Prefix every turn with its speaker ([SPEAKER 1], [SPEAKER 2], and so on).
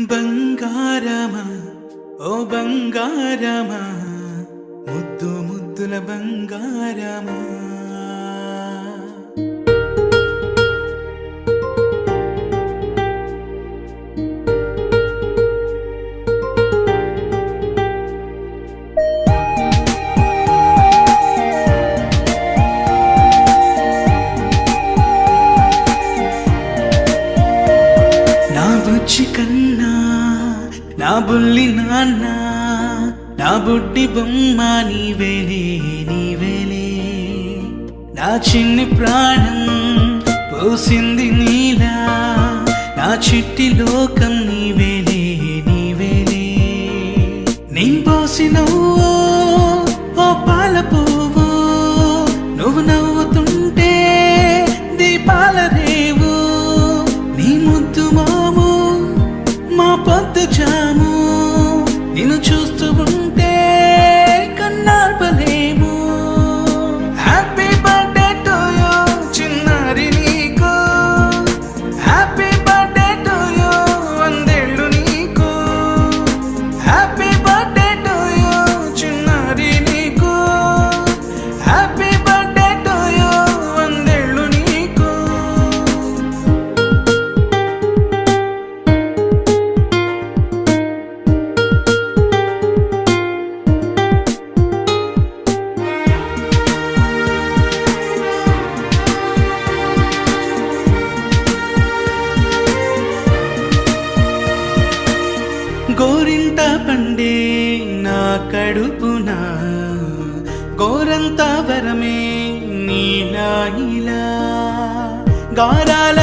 [SPEAKER 1] బంగారమా ఓ బంగారమా ముద్దు ముద్దుల బంగారమా నా బుజ్జి కన్నా నా బుల్లి నాన్న నా బుడ్డి బొమ్మ నీవేలే నీవేలే నా చిన్ని ప్రాణం పోసింది నీలా నా చిట్టి లోకం నీవేలే నీవేలే నీ పోసినవో ఓ పాల పువ్వు నువ్వు నవ్వుతుంటే దీపాల రేవు నీ ముద్దు మాము మా పొద్దు జాము నిన్ను చూస్తూ ఉంటే కన్నార్పలేము. హ్యాపీ బర్త్డే టు యూ చిన్నారి నీకు, హ్యాపీ బర్త్డే టు యూ వందేళ్ళు నీకు, హ్యాపీ బర్త్డే టు యూ చిన్నారి నీకు, హ్యాపీ బర్త్డే టు యూ వందేళ్ళు నీకు. గోరింట పండే నా కడుపున గోరంత వరమే నీలా ఇలా గారాల